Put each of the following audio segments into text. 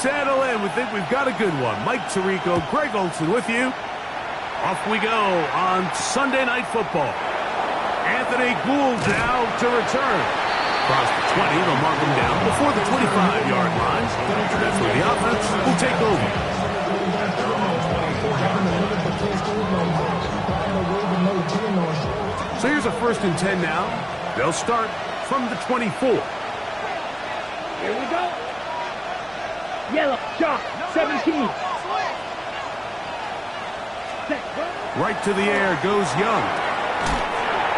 settle in. We think we've got a good one. Mike Tirico, Greg Olson with you. Off we go on Sunday Night Football. Anthony Gould now to return. Across the 20, they'll mark him down before the 25-yard line. That's where the offense will take over. So here's a 1st and 10 now. They'll start from the 24. Here we go. Yellow, chalk, 17. Right to the air goes Young.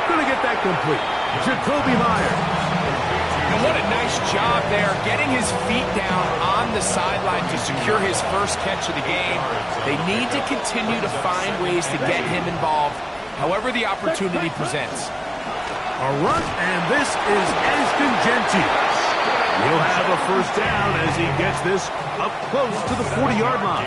Gonna get that complete. Jacoby Myers. And what a nice job there, getting his feet down on the sideline to secure his first catch of the game. They need to continue to find ways to get him involved, however the opportunity presents. A run, and this is Ashton Jeanty. He'll have a 1st down as he gets this up close to the 40-yard line.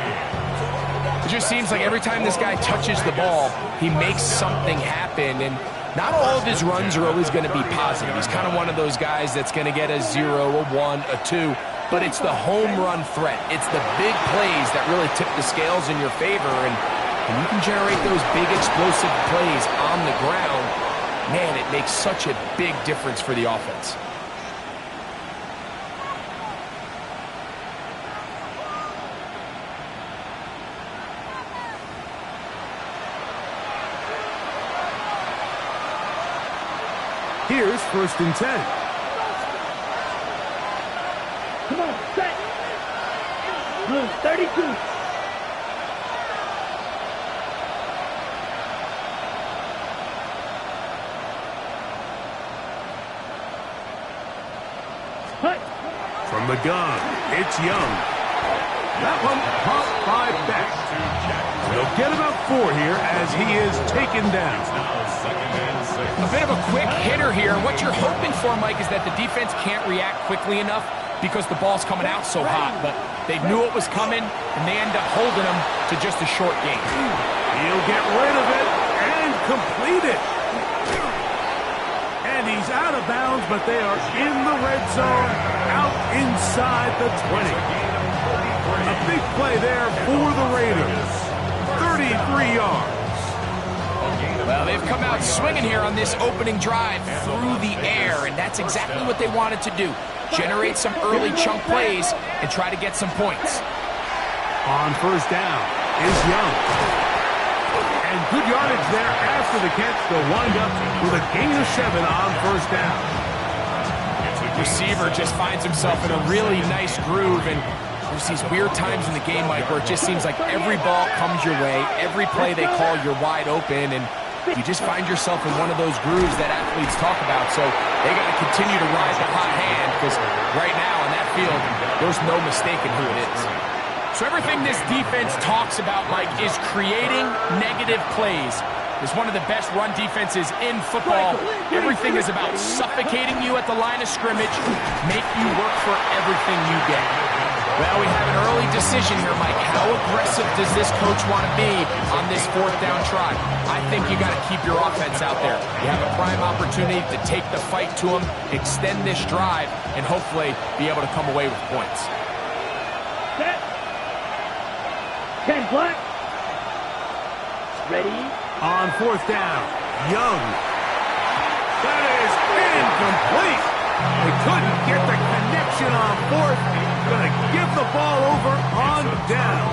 It just seems like every time this guy touches the ball, he makes something happen, and not all of his runs are always going to be positive. He's kind of one of those guys that's going to get a 0, a 1, a 2, but it's the home run threat. It's the big plays that really tip the scales in your favor, and when you can generate those big explosive plays on the ground, man, it makes such a big difference for the offense. Here's 1st and 10. Come on, set. Blue, 32. Hut. From the gun, it's Young. That one caught by Beck. They'll get about 4 here as he is taken down. A bit of a quick hitter here. What you're hoping for, Mike, is that the defense can't react quickly enough because the ball's coming out so hot. But they knew it was coming, and they end up holding him to just a short gain. He'll get rid of it and complete it. And he's out of bounds, but they are in the red zone, out inside the 20. A big play there for the Raiders. 33 yards. Well, they've come out swinging here on this opening drive through the air, and that's exactly what they wanted to do. Generate some early chunk plays and try to get some points. On 1st down is Young. And good yardage there after the catch. They'll wind up with a gain of 7 on 1st down. Receiver just finds himself in a really nice groove, and there's these weird times in the game, Mike, where it just seems like every ball comes your way, every play they call, you're wide open, and you just find yourself in one of those grooves that athletes talk about. So they got to continue to ride the hot hand, because right now on that field, there's no mistaking who it is. So everything this defense talks about, Mike, is creating negative plays. It's one of the best run defenses in football. Everything is about suffocating you at the line of scrimmage, make you work for everything you get. Well, we have an early decision here, Mike. How aggressive does this coach want to be on this 4th down try? I think you got to keep your offense out there. You have a prime opportunity to take the fight to them, extend this drive, and hopefully be able to come away with points. Set. 10 black. Ready. On 4th down, Young. That is incomplete. They couldn't get the connection on 4th. Going to give the ball over on down.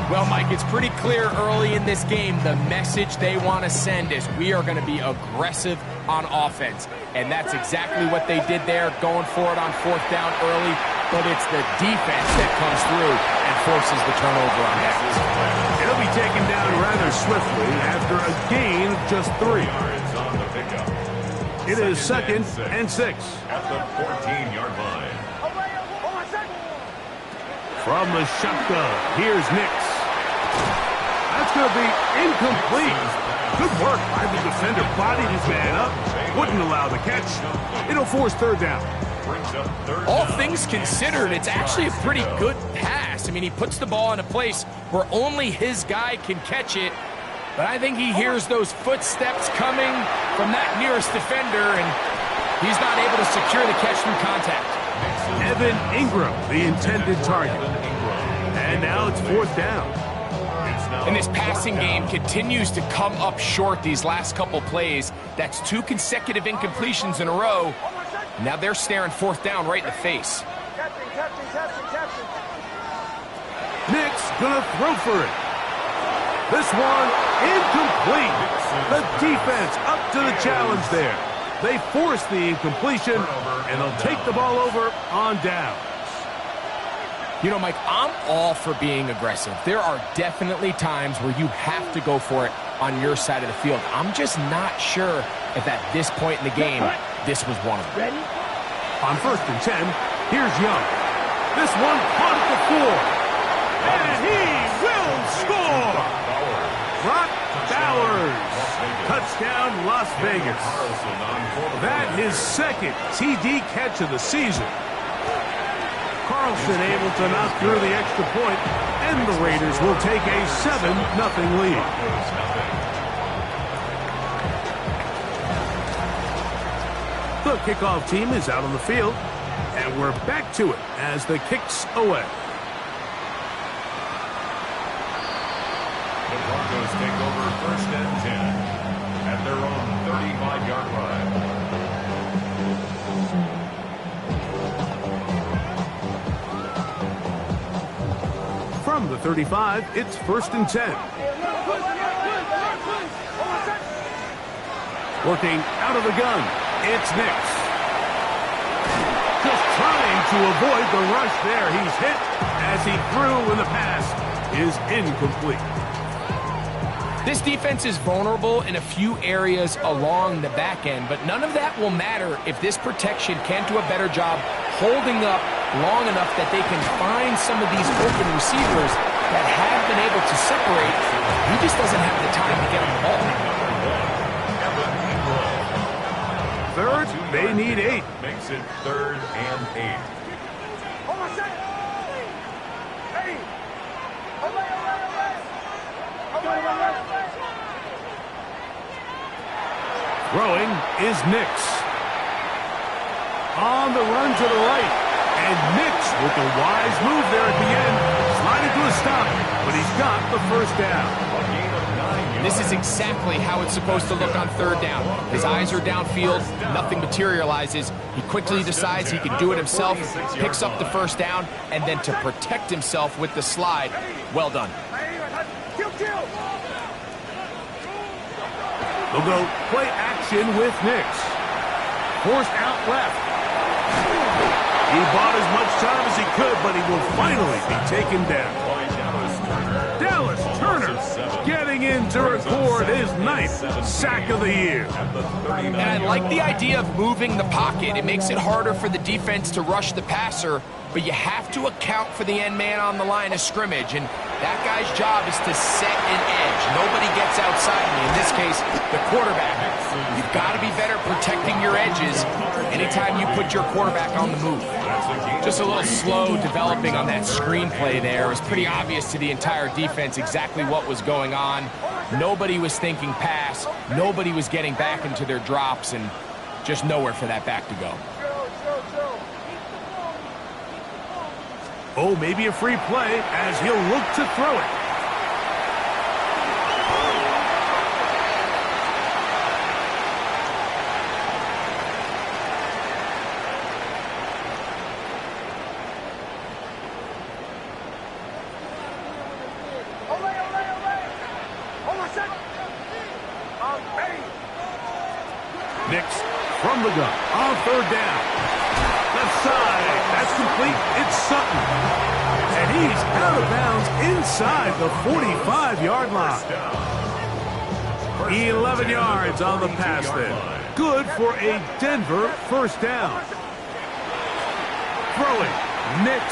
Well, Mike, it's pretty clear early in this game the message they want to send is we are going to be aggressive on offense. And that's exactly what they did there, going for it on 4th down early. But it's the defense that comes through and forces the turnover on that. It'll be taken down rather swiftly after a gain of just 3. It is 2nd and 6. At the 14-yard line. From the shotgun, here's Nix. That's going to be incomplete. Good work by the defender. Bodied his man up. Wouldn't allow the catch. It'll force 3rd down. All things considered, it's actually a pretty good pass. I mean, he puts the ball in a place where only his guy can catch it. But I think he hears those footsteps coming from that nearest defender, and he's not able to secure the catch through contact. Evan Ingram, the intended target. And now it's 4th down. And this passing game continues to come up short these last couple plays. That's 2 consecutive incompletions in a row. Now they're staring 4th down right in the face. Nick's gonna throw for it. This one incomplete. The defense up to the challenge there. They force the incompletion, and they'll take the ball over on down. You know, Mike, I'm all for being aggressive. There are definitely times where you have to go for it on your side of the field. I'm just not sure if at this point in the game, this was one of them. Ready? On 1st and 10, here's Young. This one caught at the 4. And he will score! Brock Bowers. Touchdown, Las Vegas. That his 2nd TD catch of the season. Carlson able to knock through the extra point, and the Raiders will take a 7-0 lead. The kickoff team is out on the field, and we're back to it as the kick's away. The Broncos take over 1st and 10 at their own 35-yard line. From the 35, it's 1st and 10. Working out of the gun, it's Nix. Just trying to avoid the rush there. He's hit as he threw, and the pass is incomplete. This defense is vulnerable in a few areas along the back end, but none of that will matter if this protection can't do a better job holding up long enough that they can find some of these open receivers that have been able to separate. He just doesn't have the time to get him the ball. 3rd, they need 8. Makes it 3rd and 8. Throwing is Nix. On the run to the right. And Nix with the wise move there at the end. Sliding to a stop, but he's got the 1st down. This is exactly how it's supposed to look on 3rd down. His eyes are downfield, nothing materializes. He quickly decides he can do it himself, picks up the 1st down, and then to protect himself with the slide. Well done. They'll go play action with Nix. Forced out left. He bought as much time as he could, but he will finally be taken down. Dallas Turner getting in to record his 9th sack of the year. And I like the idea of moving the pocket. It makes it harder for the defense to rush the passer, but you have to account for the end man on the line of scrimmage, and that guy's job is to set an edge. Nobody gets outside me. In this case, the quarterback. You've got to be better protecting your edges anytime you put your quarterback on the move. Just a little slow developing on that screenplay there. It was pretty obvious to the entire defense exactly what was going on. Nobody was thinking pass. Nobody was getting back into their drops, and just nowhere for that back to go. Oh, maybe a free play as he'll look to throw it. Nix from the gun on 3rd down. Left side, that's complete. It's Sutton. And he's out of bounds inside the 45-yard line. 11 yards on the pass there. Good for a Denver 1st down. Throwing, Nix.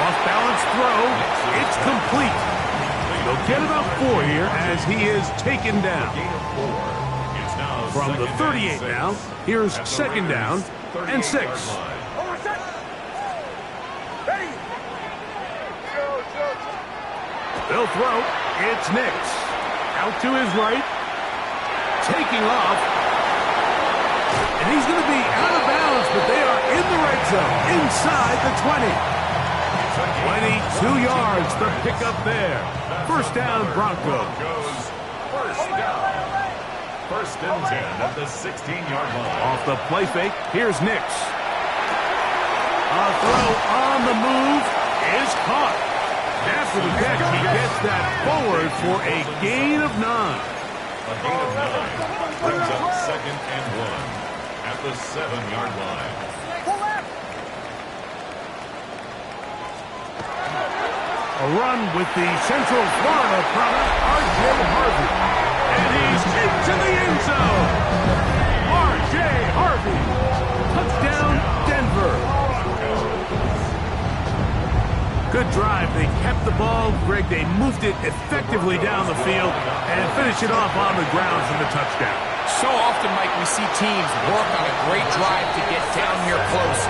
Off-balance throw. It's complete. They'll get about 4 here as he is taken down. From the 38 now, here's 2nd down and 6. They'll throw. It's Nix. Out to his right. Taking off. And he's going to be out of bounds end zone, inside the 20. 22 yards, the pickup there. First down, Broncos. First down. First and 10 at the 16-yard line. Off the play fake, here's Nix. A throw on the move is caught. After the catch, he gets that forward for a gain of 9. A gain of 9 brings up second and 1 at the 7-yard line. A run with the Central Florida product, R.J. Harvey. And he's into the end zone. R.J. Harvey. Touchdown, Denver. Good drive. They kept the ball. Greg, they moved it effectively down the field and finished it off on the ground for the touchdown. So often, Mike, we see teams work on a great drive to get down here close,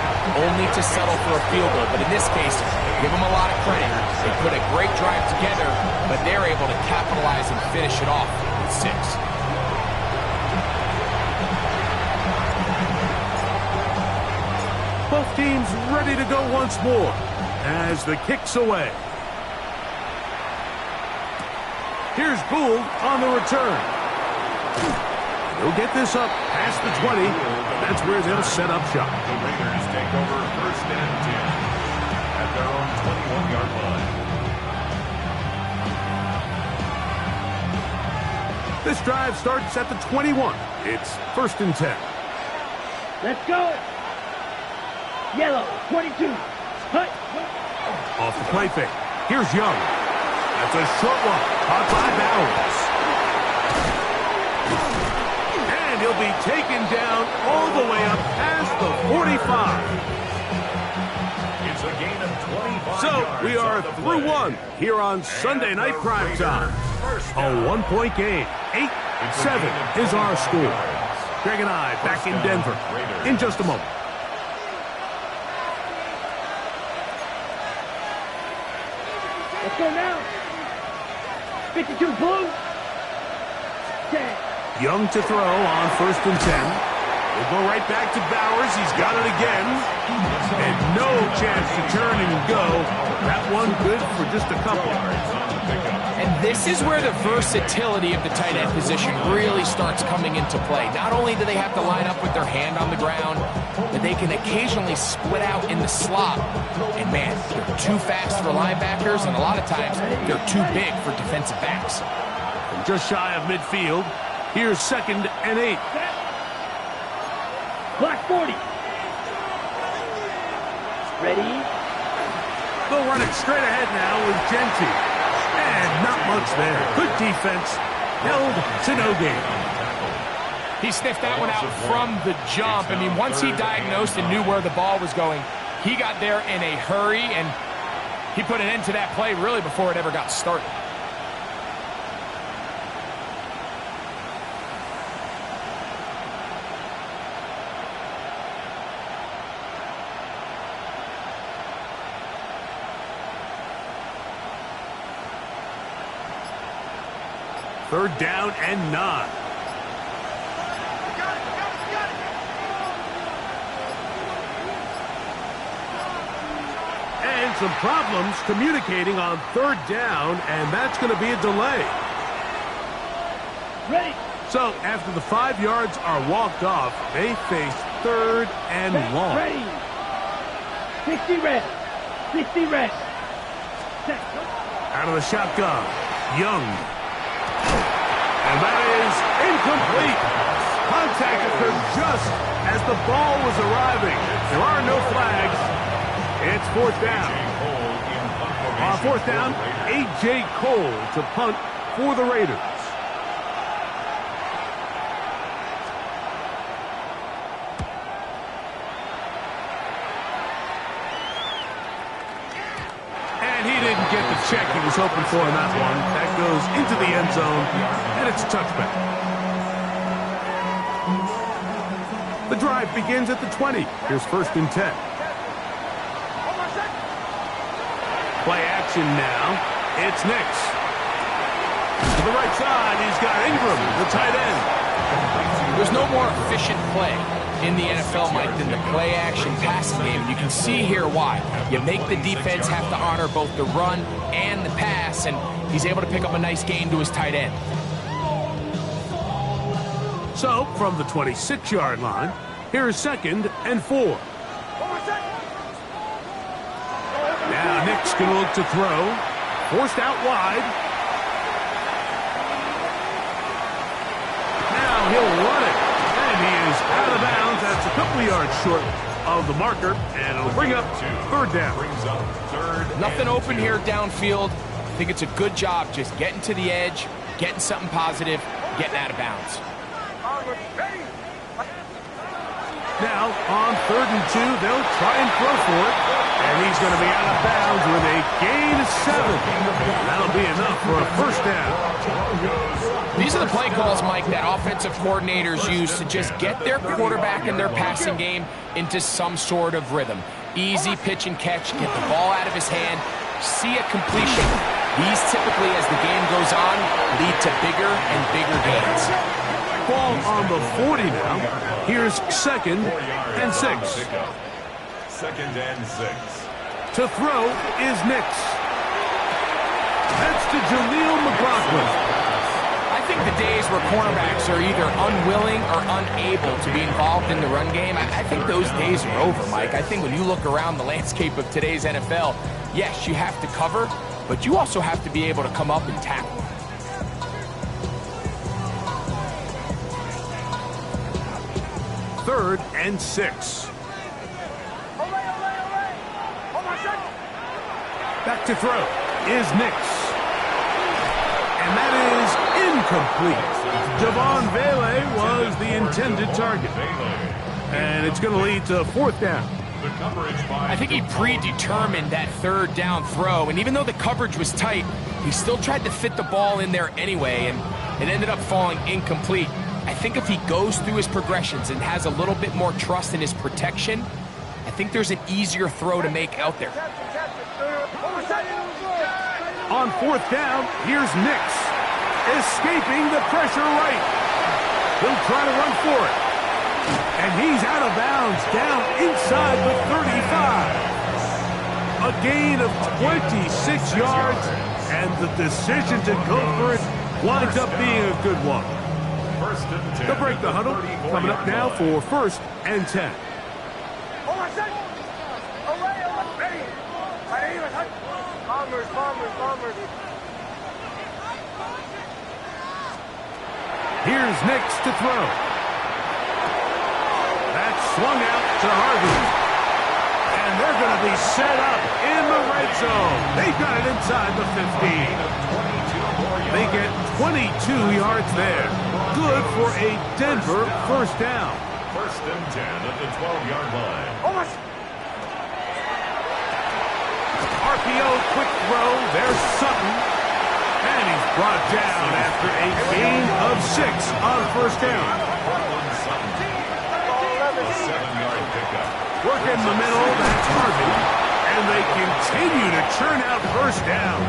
only to settle for a field goal. But in this case, give them a lot of credit. They put a great drive together, but they're able to capitalize and finish it off with 6. Both teams ready to go once more as the kick's away. Here's Gould on the return. He'll get this up past the 20. That's where they'll set up shop. The Raiders take over first and 10 at their own 21-yard line. This drive starts at the 21. It's first and 10. Let's go. Yellow, 22. Hut. Off the play fake. Here's Young. That's a short one. Caught by Bowers. And he'll be taken down all the way up past the 45. It's a gain of 25 So yards we are on the through play. one here on Sunday Night Primetime. A one-point game. 8-7 is our score. Greg and I back in Denver in just a moment. Let's go now. 52 blue. 10. Young to throw on first and 10. We'll go right back to Bowers. He's got it again. And no chance to turn and go. That one good for just a couple. And this is where the versatility of the tight end position really starts coming into play. Not only do they have to line up with their hand on the ground, but they can occasionally split out in the slot. And man, they're too fast for linebackers, and a lot of times they're too big for defensive backs. From just shy of midfield, here's second and 8. Black 40. Ready? They'll run it straight ahead now with Genty. And not much there. Good defense. Held to no gain. He sniffed that one out from the jump. I mean, once he diagnosed and knew where the ball was going, he got there in a hurry, and he put an end to that play really before it ever got started. Third down and 9. And some problems communicating on third down, and that's going to be a delay. Ready? So after the 5 yards are walked off, they face third and long. Ready. 60 red. 60 red. Set. Out of the shotgun, Young. And that is incomplete. Contact occurred just as the ball was arriving. There are no flags. It's fourth down. On fourth down, A.J. Cole to punt for the Raiders. And he didn't get the check he was hoping for in that one. That goes into the end zone, and it's a touchback. The drive begins at the 20. Here's first and 10. Play action now. It's Nix. To the right side, he's got Ingram, the tight end. There's no more efficient play in the NFL, Mike, than the play-action passing game. And you can see here why. You make the defense have to honor both the run and the pass, and he's able to pick up a nice gain to his tight end. So, from the 26-yard line, here's 2nd and 4. Now Nick's going to look to throw. Forced out wide. Now he'll run it. And he is out of bounds. That's a couple of yards short of the marker. And it'll bring up 3rd down. Nothing open here downfield. I think it's a good job just getting to the edge, getting something positive, getting out of bounds. Now, on 3rd and 2, they'll try and throw for it. And he's going to be out of bounds with a gain of 7. That'll be enough for a 1st down. These are the play calls, Mike, that offensive coordinators use to just get their quarterback and their passing game into some sort of rhythm. Easy pitch and catch, get the ball out of his hand, see a completion. These typically, as the game goes on, lead to bigger and bigger gains. Ball on the 40 now. Here's 2nd and 6. 2nd and 6. To throw is Nix. That's to Jaleel McLaughlin. I think the days where cornerbacks are either unwilling or unable to be involved in the run game, I think those days are over, Mike. I think when you look around the landscape of today's NFL, yes, you have to cover, but you also have to be able to come up and tackle. 3rd and 6. Back to throw is Nix. And that is incomplete. Javon Vele was the intended target. And it's going to lead to 4th down. I think he predetermined that 3rd down throw, and even though the coverage was tight, he still tried to fit the ball in there anyway, and it ended up falling incomplete. I think if he goes through his progressions and has a little bit more trust in his protection, I think there's an easier throw to make out there. On 4th down, here's Nix, escaping the pressure right. He'll try to run for it. And he's out of bounds, down inside the 35. A gain of 26 yards, and the decision to go for it winds up being a good one. They'll break the huddle, coming up now for 1st and 10. Here's Nix to throw. That's swung out to Harvey. And they're going to be set up in the red zone. They've got it inside the 15. They get 22 yards there. Good for a Denver 1st down. 1st and 10 at the 12-yard line. RPO quick throw. There's Sutton. And he's brought down after a gain of 6 on 1st down. Working the middle, that's Harvey. And they continue to churn out 1st down.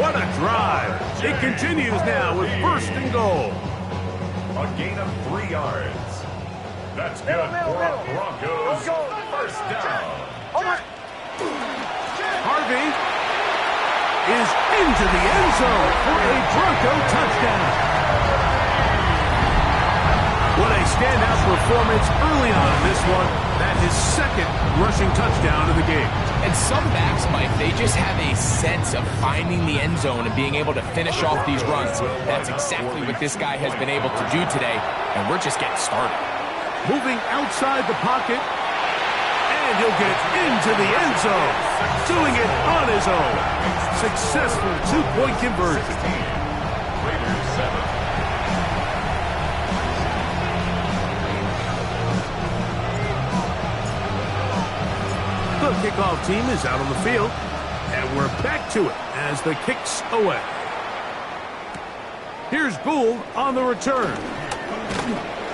What a drive. It continues now with 1st and goal. A gain of 3 yards. That's good for Broncos. 1st down. Harvey is into the end zone for a Bronco touchdown. What a standout performance early on in this one. That's his 2nd rushing touchdown of the game. And some backs, Mike, they just have a sense of finding the end zone and being able to finish off these runs. That's exactly what this guy has been able to do today, and we're just getting started. Moving outside the pocket, and he'll get it into the end zone. Doing it on his own. Successful 2-point conversion. Raiders 7. The kickoff team is out on the field, and we're back to it as the kick's away. Here's Gould on the return.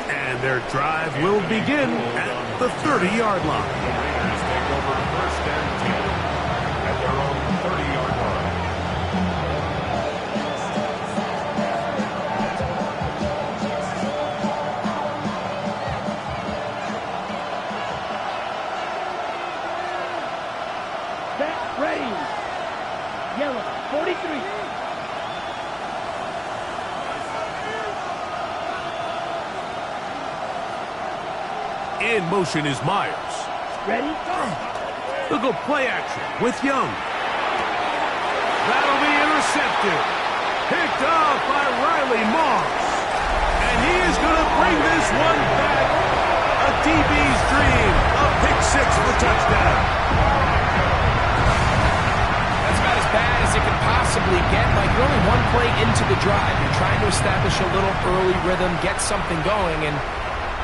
And their drive will begin at the 30-yard line. The Raiders take over 1st and 10 at their own 30-yard line. In motion is Myers. Ready? They'll go play action with Young. That'll be intercepted. Picked off by Riley Moss. And he is going to bring this one back. A DB's dream. A pick six for touchdown. That's about as bad as it could possibly get. Like, you're only one play into the drive. You're trying to establish a little early rhythm, get something going, and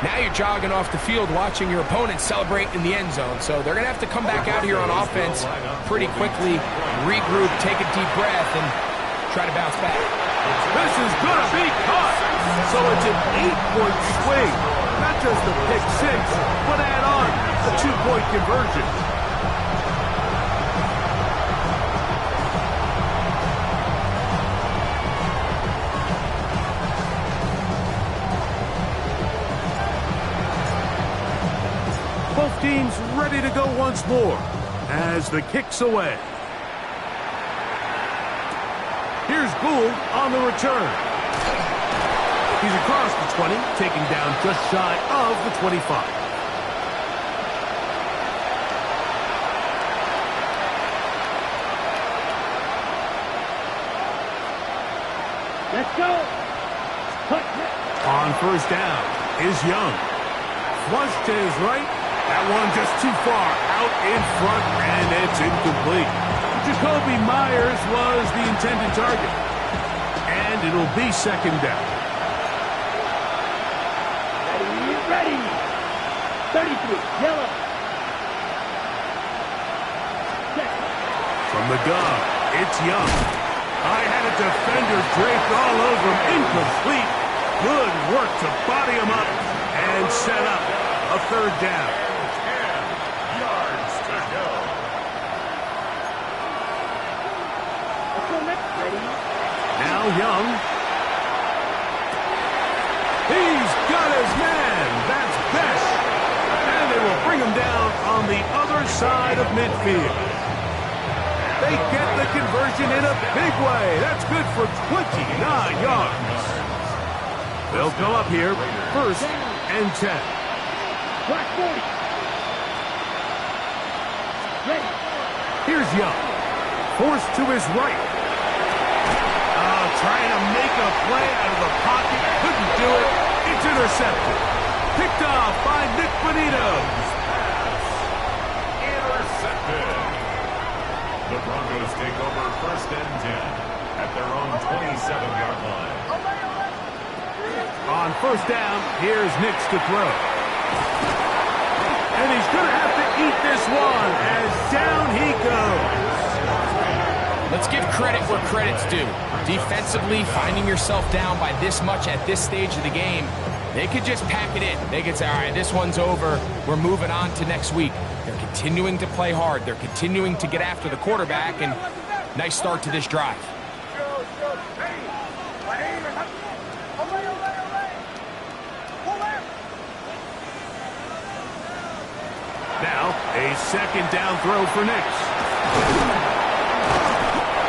now you're jogging off the field watching your opponent celebrate in the end zone. So they're going to have to come back out here on offense pretty quickly, regroup, take a deep breath, and try to bounce back. This is going to be caught. So it's an 8-point swing. Not just a pick six, but add on a 2-point conversion. Both teams ready to go once more as the kick's away. Here's Gould on the return. He's across the 20, taking down just shy of the 25. Let's go. On first down is Young. Flush to his right. That one just too far out in front, and it's incomplete. Jakobi Meyers was the intended target. And it'll be second down. Ready. 33, yellow. Set. From the gun, it's Young. I had a defender draped all over him. Incomplete. Good work to body him up and set up a third down. 10 yards to go. Let's go next. Ready. Now Young. He's got his man. That's Best. And they will bring him down on the other side of midfield. They get the conversion in a big way. That's good for 29 yards. They'll come up here, first and 10. Black 40. Ready. Here's Young. Forced to his right. Trying to make a play out of the pocket. Couldn't do it. It's intercepted. Picked off by Nick Bonito. Intercepted. The Broncos take over first and 10 at their own 27-yard line. On first down, here's Nix to throw. And he's going to have to eat this one as down he goes. Let's give credit where credit's due. Defensively, finding yourself down by this much at this stage of the game, they could just pack it in. They could say, all right, this one's over. We're moving on to next week. They're continuing to play hard. They're continuing to get after the quarterback, and nice start to this drive. Now, a second down throw for Nix.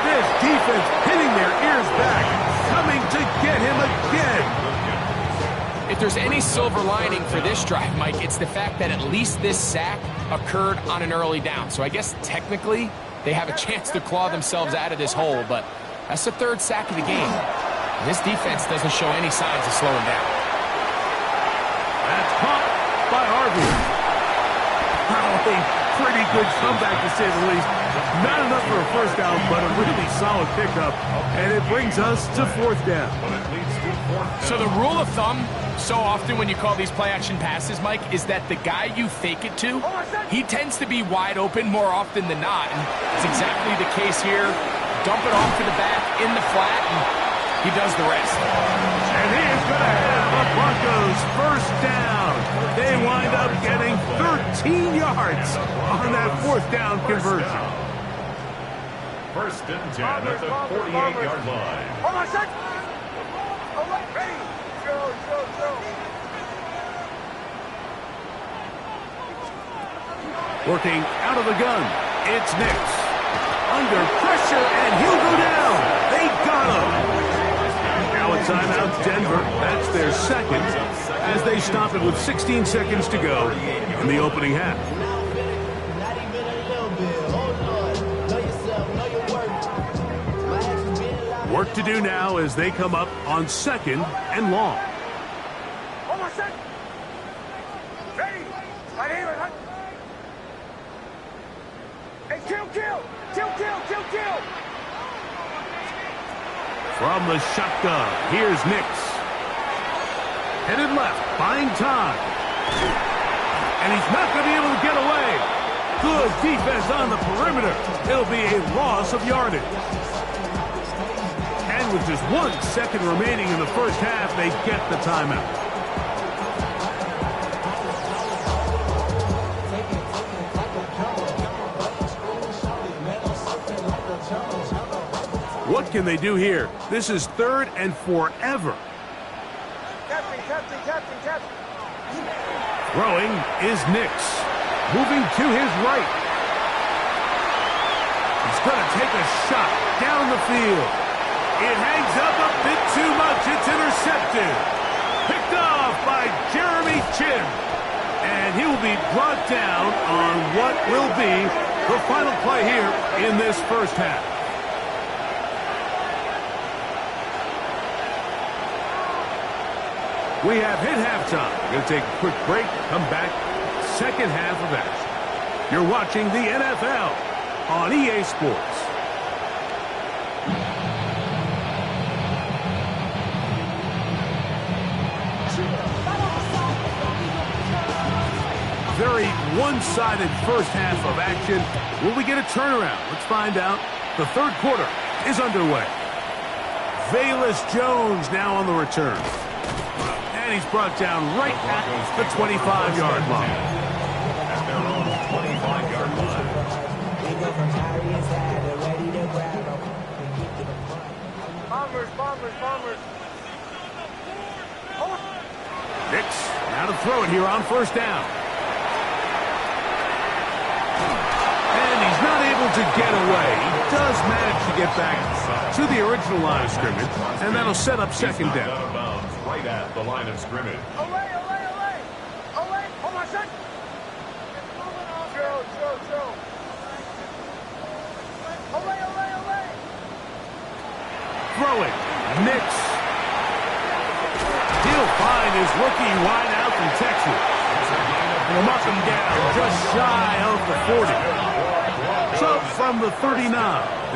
This defense pinning their ears back, coming to get him again. If there's any silver lining for this drive, Mike, it's the fact that at least this sack occurred on an early down. So I guess technically they have a chance to claw themselves out of this hole, but that's the third sack of the game. And this defense doesn't show any signs of slowing down. That's caught by Harvey. A pretty good comeback, to say the least. Not enough for a first down, but a really solid pickup. And it brings us to fourth down. So the rule of thumb, so often when you call these play-action passes, Mike, is that the guy you fake it to, he tends to be wide open more often than not. And it's exactly the case here. Dump it off to the back in the flat, and he does the rest. And he is going to have the Broncos first down. They wind up getting 13 yards on that fourth down conversion. First and 10 at the 48-yard line. Hold on, set. All right, ready. Go. Working out of the gun, it's Nix. Under pressure, and he'll go down. They got him. Now timeout, Denver. That's their second, as they stop it with 16 seconds to go in the opening half. Work to do now as they come up on 2nd and long. Almost set. Ready. Right here. Right. Hey, kill. From the shotgun, here's Nix. Headed left, buying time. And he's not going to be able to get away. Good defense on the perimeter. It'll be a loss of yardage. And with just 1 second remaining in the first half, they get the timeout. What can they do here? This is 3rd and forever. Captain. Throwing is Nix. Moving to his right. He's going to take a shot down the field. It hangs up a bit too much. It's intercepted. Picked off by Jeremy Chinn. And he will be brought down on what will be the final play here in this first half. We have hit halftime. We're going to take a quick break, come back, second half of action. You're watching the NFL on EA Sports. Very one-sided first half of action. Will we get a turnaround? Let's find out. The third quarter is underway. Velus Jones now on the return. And he's brought down right at the 25-yard line. At their own 25-yard line. Bombers. Nix now to throw it here on first down. And he's not able to get away. He does manage to get back to the original line of scrimmage, and that'll set up second down. Out of bounds right at the line of scrimmage. Away. Hold on a sec. Joe. Away. Throwing. Nix. He'll find his rookie wideout from Texas. He'll knock him down just shy of the 40. So from the 39,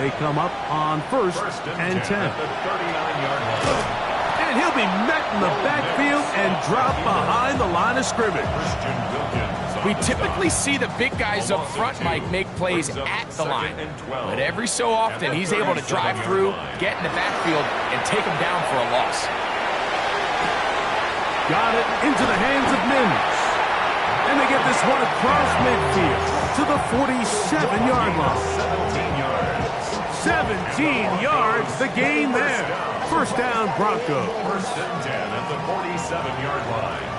they come up on first and 10. At the 39-yard line. And he'll be met in the backfield and drop behind the line of scrimmage. Christian Wilkins. We typically see the big guys up front, Mike, make plays at the line. But every so often, he's able to drive through, get in the backfield, and take him down for a loss. Got it into the hands of Mims. And they get this one across midfield to the 47-yard line. 17 yards. 17 yards, the gain there. First down, Broncos. First and 10 at the 47-yard line.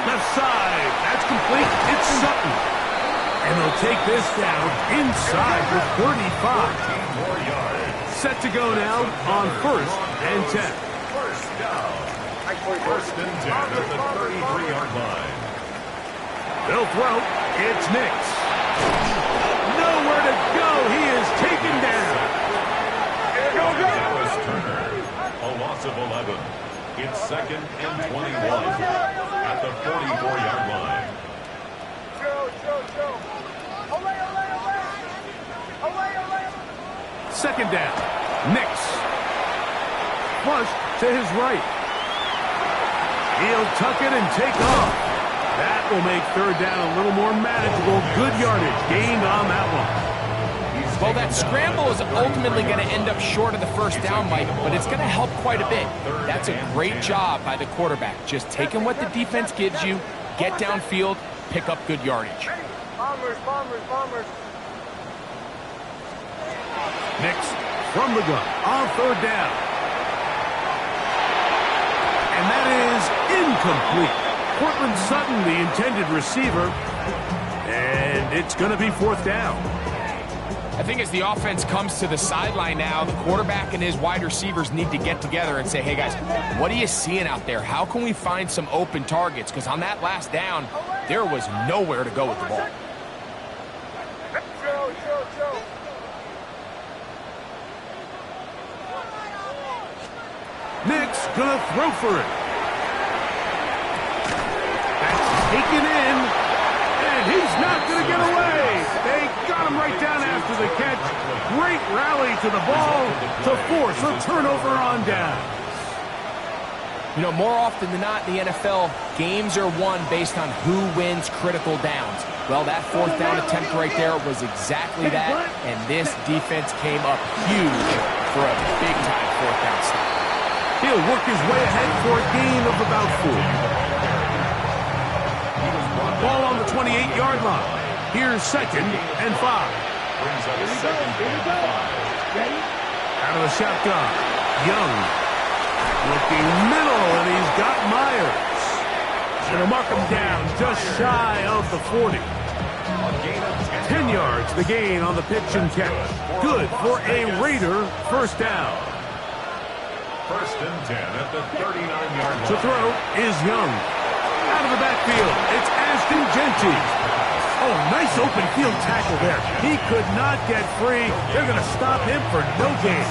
Left side, that's complete. It's Sutton. And they'll take this down inside the 35. 4 yards. Set to go now on first and 10. First down. First and 10 at the 33-yard line. They'll throw. It's Nix. Nowhere to go. He is taken down. That was Turner. A loss of 11. It's second and 21 at the 44-yard line. Joe. Away. Second down. Nix. Flush to his right. He'll tuck it and take off. That will make third down a little more manageable. Good yardage gained on that one. Well, that scramble is ultimately going to end up short of the first down, Mike, but it's going to help quite a bit. That's a great job by the quarterback. Just taking what the defense gives you, get downfield, pick up good yardage. Bombers. Nix from the gun on third down. And that is incomplete. Cortland Sutton, the intended receiver. And it's going to be fourth down. I think as the offense comes to the sideline now, the quarterback and his wide receivers need to get together and say, hey, guys, what are you seeing out there? How can we find some open targets? Because on that last down, there was nowhere to go with the ball. Nick's gonna throw for it. That's taken in, and he's not gonna get away. They got him right down after the catch. Great rally to the ball to force a turnover on down. You know, more often than not in the NFL, games are won based on who wins critical downs. Well, that fourth down attempt right there was exactly that, and this defense came up huge for a big-time fourth down stop. He'll work his way ahead for a gain of about 4. Ball on the 28-yard line. Here's 2nd and 5. Brings up 2nd and 5. Ready? Out of the shotgun. Young. Looking middle, and he's got Myers. Gonna mark him down just shy of the 40. 10 yards the gain on the pitch and catch. Good for a Raider first down. 1st and 10 at the 39-yard line. To throw is Young. Out of the backfield, it's Ashton Jeanty. Oh, nice open field tackle there. He could not get free. They're going to stop him for no gain.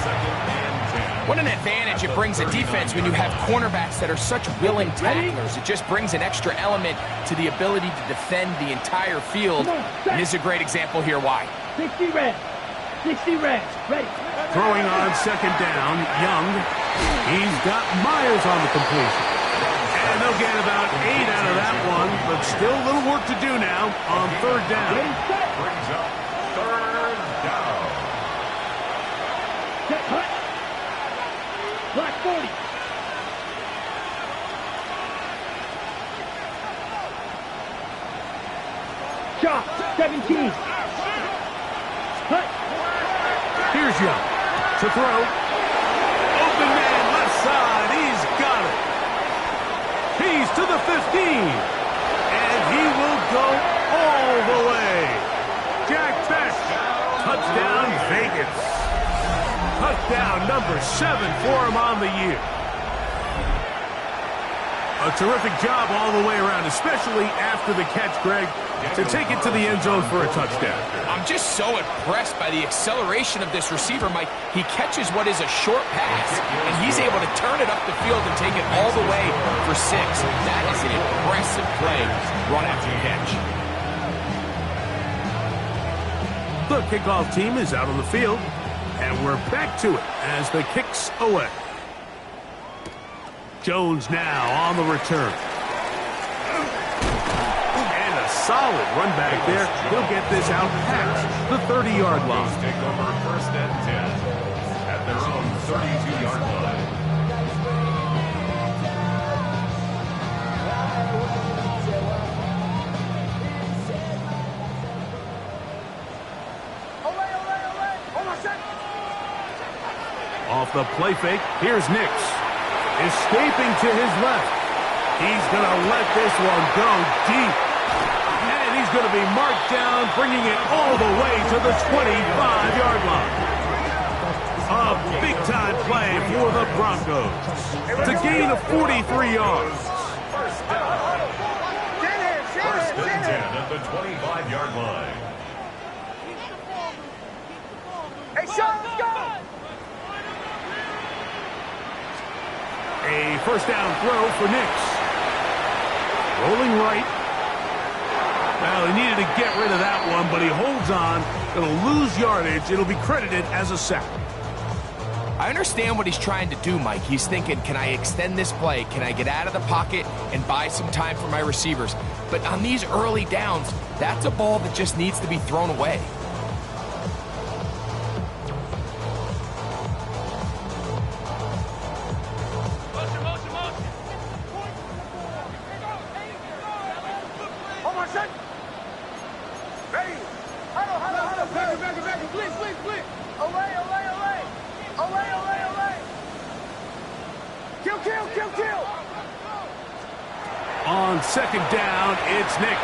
What an advantage it brings a defense when you have cornerbacks that are such willing tacklers. It just brings an extra element to the ability to defend the entire field. And this is a great example here why. 60 red. 60 red. Ready. Throwing on 2nd down, Young. He's got Myers on the completion. And they'll get about 8 out of that one, but still a little work to do now on 3rd down. Brings up 3rd down. Set, hut. Black 40. Shot, 17. Hut. Here's Young to throw. Open man, left side. He's got it. He's to the 15. And he will go all the way. Jack Bech. Touchdown, Vegas. Touchdown number 7 for him on the year. A terrific job all the way around, especially after the catch, Greg, to take it to the end zone for a touchdown. I'm just so impressed by the acceleration of this receiver, Mike. He catches what is a short pass, and he's able to turn it up the field and take it all the way for 6. That is an impressive play run after the catch. The kickoff team is out on the field, and we're back to it as the kick's away. Jones now on the return. And a solid run back there. He'll get this out past the 30-yard line. Take over 1st and 10 at their own 32-yard line. Off the play fake, here's Nix. Escaping to his left. He's going to let this one go deep. And he's going to be marked down, bringing it all the way to the 25-yard line. A big-time play for the Broncos. It's a gain of 43 yards. 1st down. 1st and 10 at the 25-yard line. Hey, Sean, let's go! A first down throw for Nix. Rolling right. Well, he needed to get rid of that one, but he holds on. It'll lose yardage. It'll be credited as a sack. I understand what he's trying to do, Mike. He's thinking, can I extend this play? Can I get out of the pocket and buy some time for my receivers? But on these early downs, that's a ball that just needs to be thrown away. On 2nd down, it's Nix.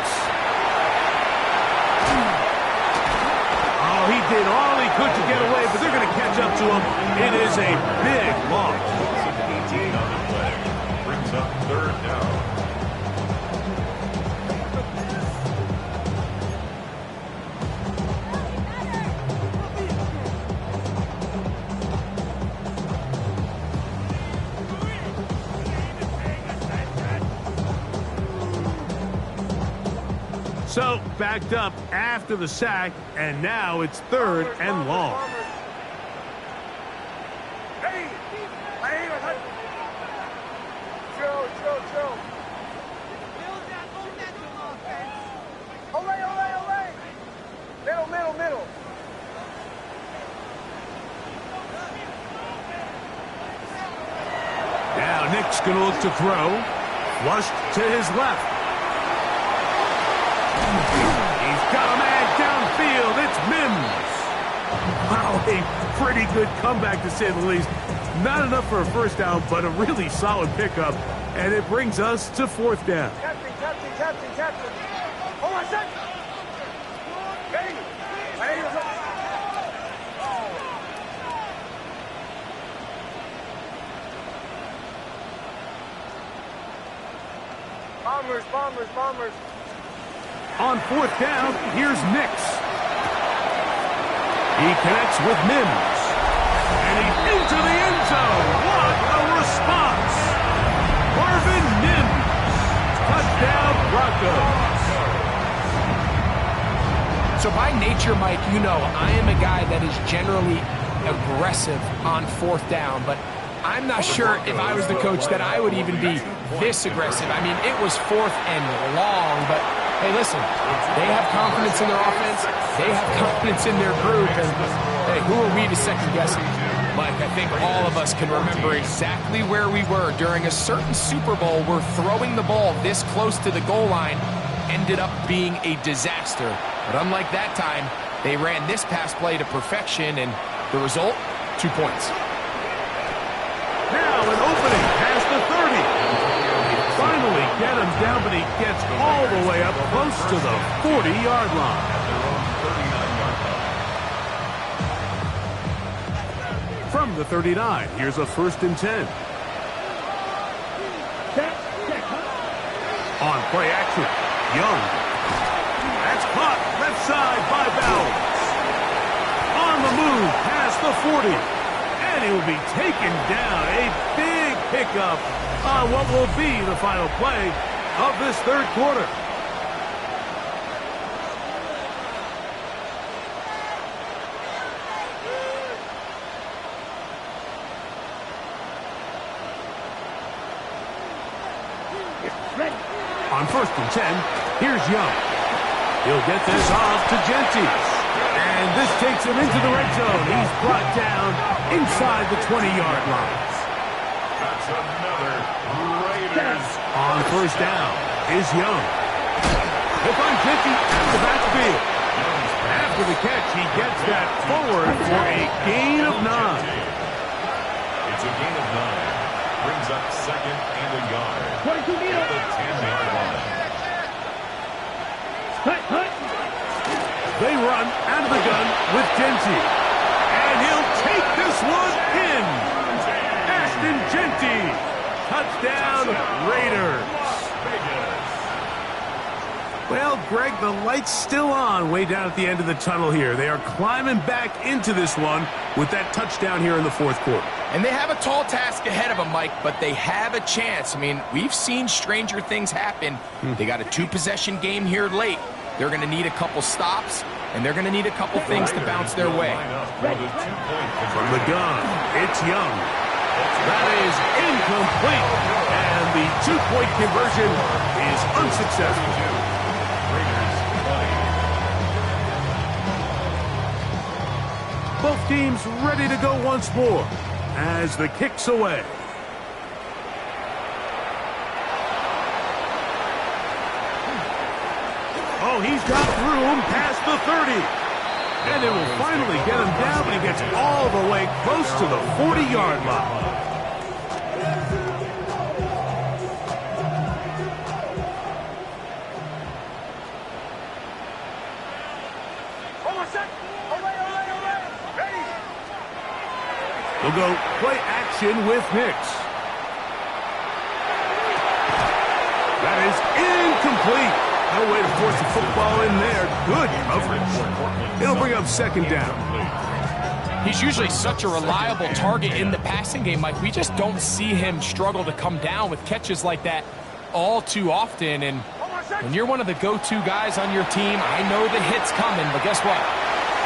Oh, Well, he did all he could to get away, but they're going to catch up to him. It is a big loss. 18 on the play. Brings up third down. So, backed up after the sack, and now it's third and long. Hey! Hey! Chill, chill, chill. Olay, olay, olay! Middle, middle, middle. Now Nick's going to look to throw. Flushed to his left. He's got a man downfield. It's Mims. Wow, a pretty good comeback to say the least. Not enough for a first down, but a really solid pickup. And it brings us to fourth down. Captain, captain, captain, captain. Hold on a sec. Hey! Hey! Bombers, bombers, bombers. On fourth down, here's Nix. He connects with Mims. And he's into the end zone. What a response. Marvin Mims. Touchdown, Broncos. So by nature, Mike, you know, I am a guy that is generally aggressive on fourth down, but I'm not sure if I was the coach that I would even be this aggressive. I mean, it was fourth and long, but hey, listen, they have confidence in their offense. They have confidence in their group. And, hey, who are we to second-guess it? Mike, I think all of us can remember exactly where we were during a certain Super Bowl where throwing the ball this close to the goal line ended up being a disaster. But unlike that time, they ran this pass play to perfection, and the result, 2 points. Now an opening past the 30. Finally get him down, but he gets all the way up close to the 40-yard line. From the 39, here's a 1st and 10. On play action, Young. That's caught left side by Bowers. On the move past the 40. And he will be taken down. A big pickup on what will be the final play of this third quarter. On 1st and 10, here's Young. He'll get this off to Gentis. And this takes him into the red zone. He's brought down inside the 20-yard line. That's another Raiders. On 1st down is Young. He'll find Gentis in the backfield. After the catch, he gets that forward for a gain of 9. It's a gain of 9. Brings up 2nd and a yard. 22 meters. At the 10-yard line. Hut, hut. They run out of the gun with Genty. And he'll take this one in. Ashton Genty. Touchdown, Raiders. Well, Greg, the light's still on way down at the end of the tunnel here. They are climbing back into this one with that touchdown here in the fourth quarter. And they have a tall task ahead of them, Mike, but they have a chance. I mean, we've seen stranger things happen. They got a 2-possession game here late. They're going to need a couple stops, and they're going to need a couple things to bounce their way. From the gun, it's Young. That is incomplete, and the 2-point conversion is unsuccessful. Both teams ready to go once more as the kick's away. Oh, he's got room past the 30. And it will finally get him down, but he gets all the way close to the 40-yard line. Hold on a sec. Olay, go play action with Hicks. That is incomplete. No way to force the football in there. Good coverage. It'll bring up second down. He's usually such a reliable target in the passing game, Mike. We just don't see him struggle to come down with catches like that all too often. And when you're one of the go-to guys on your team, I know the hit's coming, but guess what?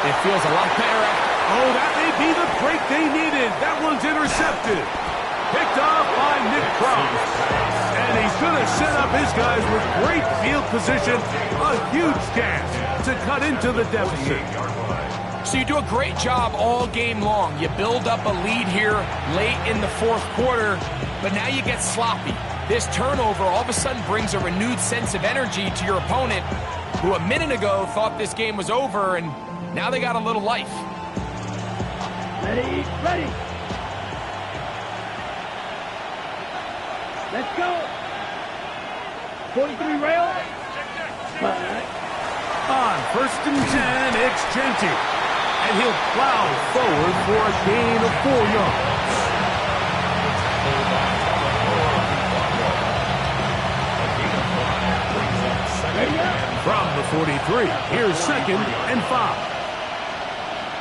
It feels a lot better after. Oh, that may be the break they needed. That one's intercepted. Picked off by Nick Cross. And he's going to set up his guys with great field position. A huge chance to cut into the deficit. So you do a great job all game long. You build up a lead here late in the fourth quarter, but now you get sloppy. This turnover all of a sudden brings a renewed sense of energy to your opponent, who a minute ago thought this game was over, and now they got a little life. Ready, ready. Let's go. 43 rail. On 1st and 10, it's Genty. And he'll plow forward for a gain of 4 yards. From the 43, here's 2nd and 5.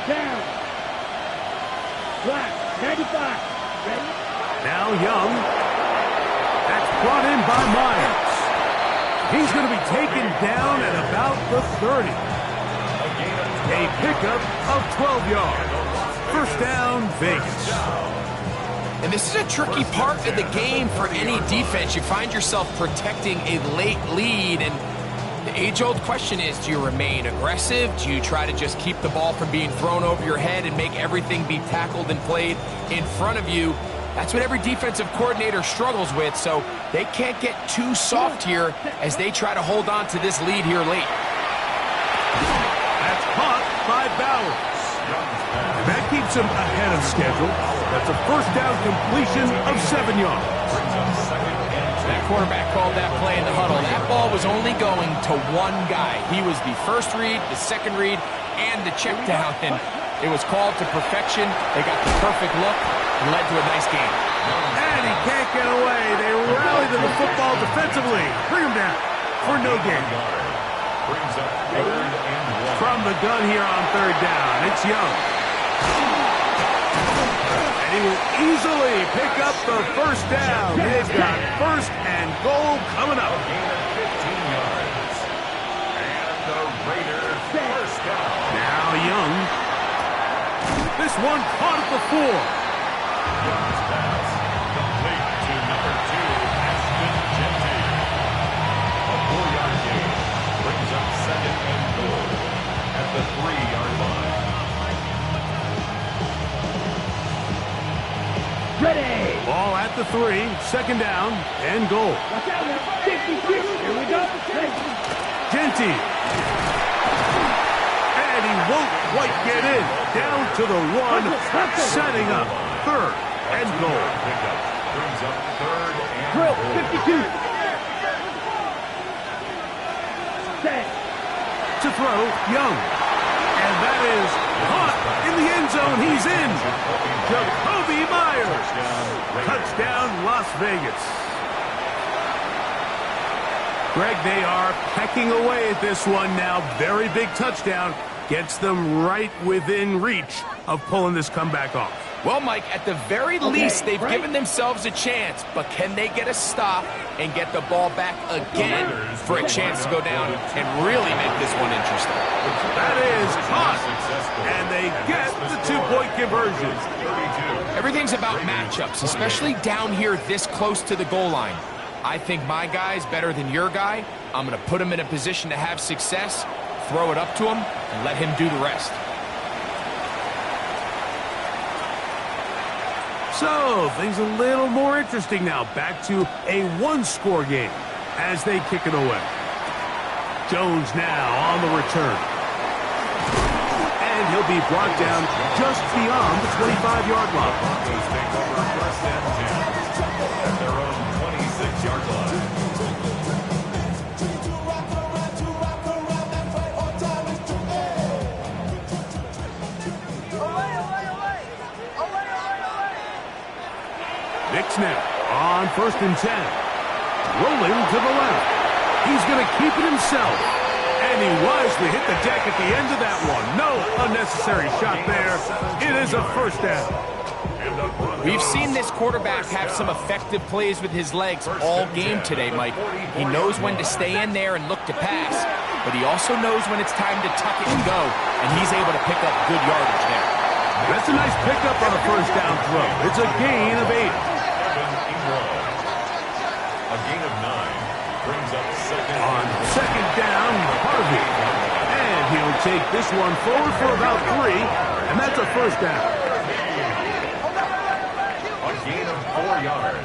Down. Black, 95. Ready? Now Young. That's brought in by Myers. He's going to be taken down at about the 30. A pickup of 12 yards. First down, Vegas. And this is a tricky part of the game for any defense. You find yourself protecting a late lead, and the age-old question is, do you remain aggressive? Do you try to just keep the ball from being thrown over your head and make everything be tackled and played in front of you? That's what every defensive coordinator struggles with, so they can't get too soft here as they try to hold on to this lead here late. That's caught by Bowers. And that keeps him ahead of schedule. That's a first down completion of 7 yards. That quarterback called that play in the huddle. That ball was only going to one guy. He was the first read, the second read, and the check down, and it was called to perfection. They got the perfect look and led to a nice game. And he can't get away. They rally to the football defensively. Bring him down for no gain. From the gun here on 3rd down, it's Young. And he will easily pick up the first down. They've got 1st and goal coming up. Now Young. This one caught at the 4. Young's pass complete to number 2, Ashton Genty. A 4-yard gain brings up 2nd and goal at the 3-yard line. Ready. Ball at the 3, 2nd down and goal. Watch out now. 56. Here we go. Ready. Genty. And he won't quite get in. Down to the 1, setting up 3rd and goal. Pickup brings up 3rd and Drill, goal. 52. Set. To throw, Young. And that is caught in the end zone. He's in. Jacoby Myers. Touchdown, Las Vegas. Greg, they are pecking away at this one now. Very big touchdown. Gets them right within reach of pulling this comeback off. Well, Mike, at the very least, they've given themselves a chance, but can they get a stop and get the ball back again for a chance to go down and really make this one interesting? That is caught, and they get the 2-point conversion. Everything's about matchups, especially down here this close to the goal line. I think my guy's better than your guy. I'm going to put him in a position to have success, throw it up to him, and let him do the rest. So, things a little more interesting now. Back to a 1-score game as they kick it away. Jones now on the return. And he'll be brought down just beyond the 25-yard line. Broncos take over 1st and 10 at their own 26-yard line. Nix now on 1st and 10. Rolling to the left. He's going to keep it himself. And he wisely hit the deck at the end of that one. No unnecessary shot there. It is a first down. We've seen this quarterback have some effective plays with his legs all game today, Mike. He knows when to stay in there and look to pass, but he also knows when it's time to tuck it and go, and he's able to pick up good yardage there. That's a nice pickup on a first down throw. It's a gain of 8. A gain of 9 brings up second. On 2nd down, Harvey. And he'll take this one forward for about 3, and that's a first down. A gain of 4 yards.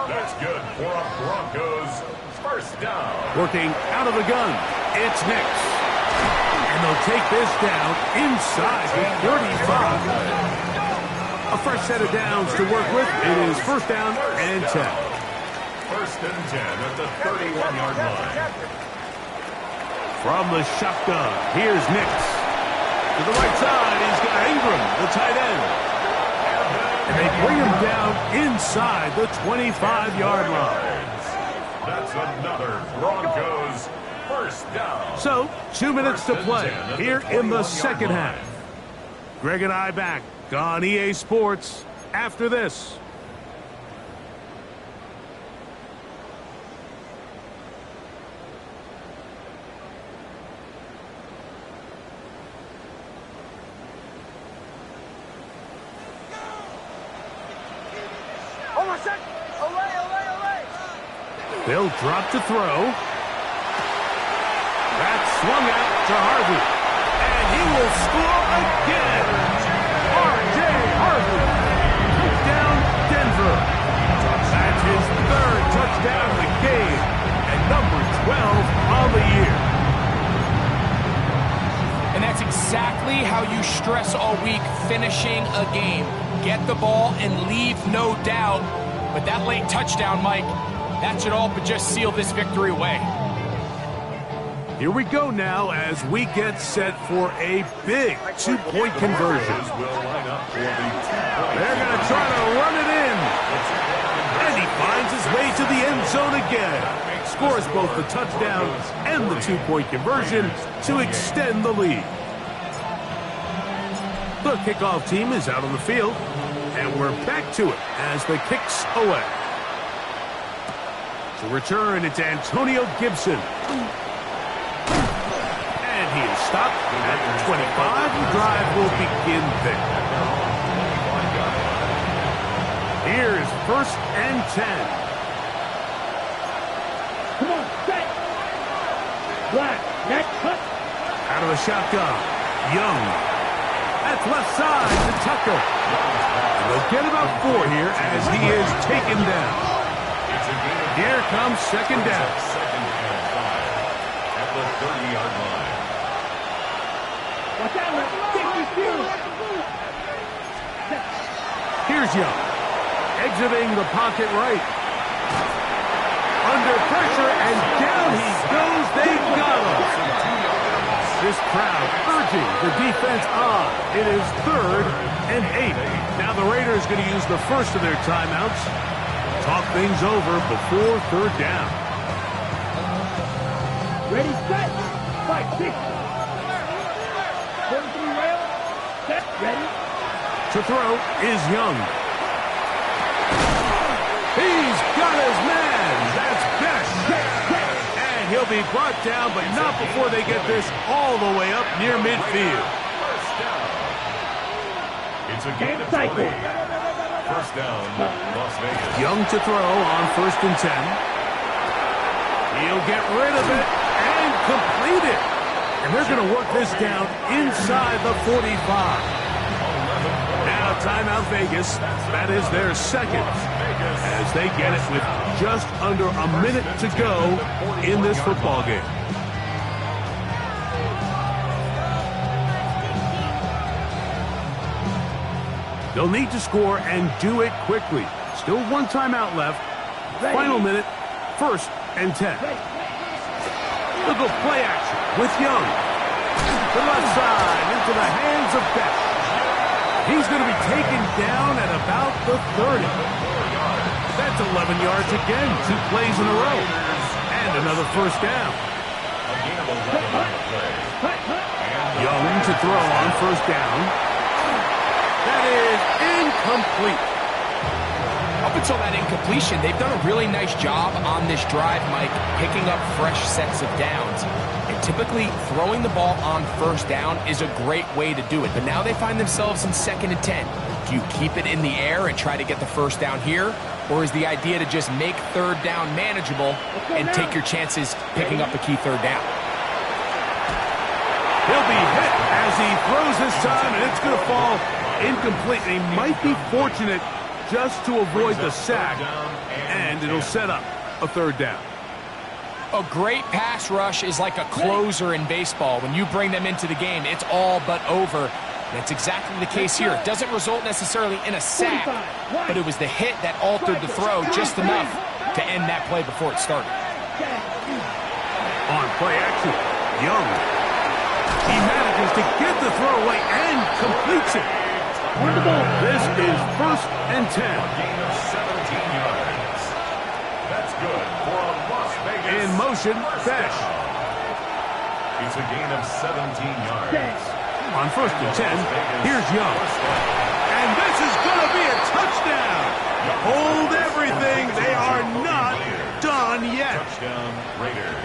That's good for a Broncos first down. Working out of the gun, it's Nix. And they'll take this down inside the 35. A fresh set of downs to work with. It is first down and 10. First and 10 at the 31-yard line. From the shotgun, here's Nix. To the right side, he's got Ingram, the tight end. And they bring him down inside the 25-yard line. That's another Broncos first down. So, 2 minutes to play here in the second half. Greg and I back on EA Sports after this. They'll drop to throw. That's swung out to Harvey. And he will score again. R.J. Harvey. Touchdown, Denver. That's his 3rd touchdown of the game. And number 12 on the year. And that's exactly how you stress all week, finishing a game. Get the ball and leave no doubt. But that late touchdown, Mike, that should all but just seal this victory away. Here we go now as we get set for a big 2-point conversion. They're going to try to run it in. And he finds his way to the end zone again. Scores both the touchdown and the 2-point conversion to extend the lead. The kickoff team is out on the field. And we're back to it as the kick's away. To return, it's Antonio Gibson. And he is stopped at the 25. The drive will begin there. Here's 1st and 10. Come on, set. Black, net cut. Out of the shotgun, Young. That's left side to Tucker. They'll get about 4 here as he is taken down. Here comes 2nd down. Second and 5 at the 30-yard line. Watch out, 52. Here's Young. Exiting the pocket right. Under pressure, and down he goes. They got him. This crowd urging the defense on. It is 3rd and 8. Now the Raiders going to use the first of their timeouts. Talk things over before 3rd down. Ready, set. 5, 6. 43 rail. Set, ready. To throw is Young. He's got his man. That's Best. And he'll be brought down, but not before they get this all the way up near midfield. First down. It's a gain of Cycle. 20. First down, Las Vegas. Young to throw on 1st and 10. He'll get rid of it and complete it. And they're going to work this down inside the 45. Now timeout Vegas. That is their 2nd. As they get it with just under a minute to go in this football game. They'll need to score and do it quickly. Still 1 timeout left. Final minute, 1st and 10. They'll go play action with Young. To the left side, into the hands of Beck. He's going to be taken down at about the 30. That's 11 yards again, 2 plays in a row. And another first down. A gain of 11 on the play. Young to throw on first down. That is incomplete. Up until that incompletion, they've done a really nice job on this drive, Mike, picking up fresh sets of downs. And typically, throwing the ball on first down is a great way to do it. But now they find themselves in 2nd and 10. Do you keep it in the air and try to get the first down here? Or is the idea to just make 3rd down manageable and take your chances picking up a key 3rd down? He'll be hit as he throws this time, and it's going to fall incomplete. He might be fortunate just to avoid the sack, and it'll set up a 3rd down. A great pass rush is like a closer in baseball. When you bring them into the game, it's all but over. And that's exactly the case here. It doesn't result necessarily in a sack, but it was the hit that altered the throw just enough to end that play before it started. On play action, Young. He manages to get the throw away and completes it. This is 1st and 10. A gain of 17 yards. That's good for a Las Vegas. In motion, Besh. It's a gain of 17 yards. On 1st and 10, here's Young. And this is going to be a touchdown. Hold everything. They are not done yet. Touchdown Raiders.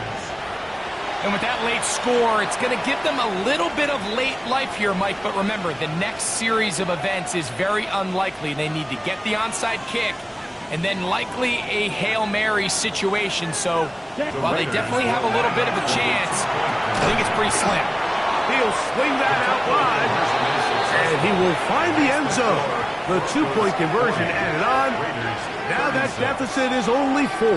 And with that late score, it's going to give them a little bit of late life here, Mike. But remember, the next series of events is very unlikely. They need to get the onside kick and then likely a Hail Mary situation. So while they definitely have a little bit of a chance, I think it's pretty slim. He'll swing that out wide, and he will find the end zone. The 2-point conversion added on. Now that deficit is only 4.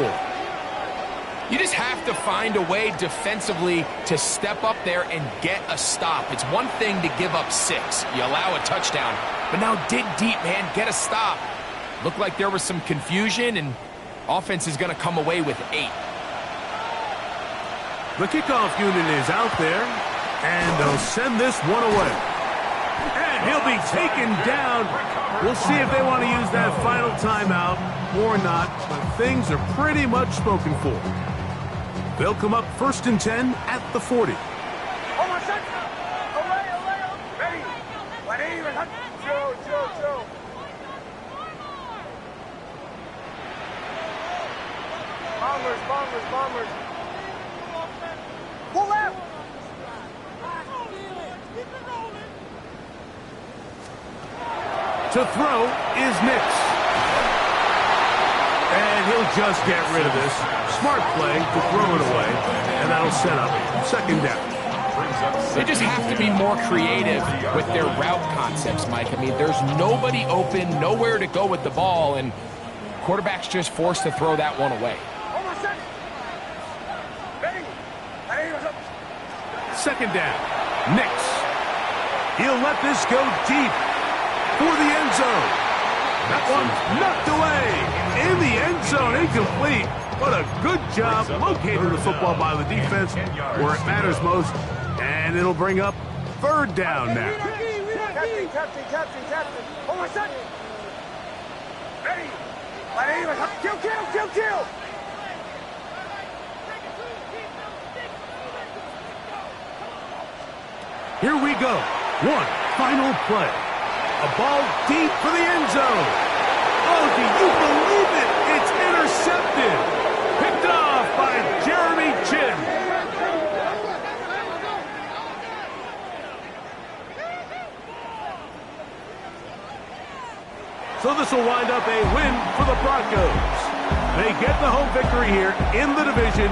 You just have to find a way defensively to step up there and get a stop. It's one thing to give up 6. You allow a touchdown. But now dig deep, man. Get a stop. Looked like there was some confusion, and offense is going to come away with 8. The kickoff unit is out there, and they'll send this one away. And he'll be taken down. We'll see if they want to use that final timeout or not, but things are pretty much spoken for. They'll come up 1st and 10 at the 40. Bombers. Pull left. To throw is Nix. And he'll just get rid of this. Smart play to throw it away, and that'll set up 2nd down. They just have to be more creative with their route concepts, Mike. I mean, there's nobody open, nowhere to go with the ball, and quarterback's just forced to throw that one away. 2nd down. Nix. He'll let this go deep for the end zone. That one's knocked away in the end zone, incomplete. What a good job locating the football by the defense where it matters most. And it'll bring up 3rd down now. Captain. Hold on a second. Ready. Kill. Here we go. One final play. A ball deep for the end zone. Oh, do you believe it? It's intercepted. Picked off by Jeremy Chinn. So this will wind up a win for the Broncos. They get the home victory here in the division.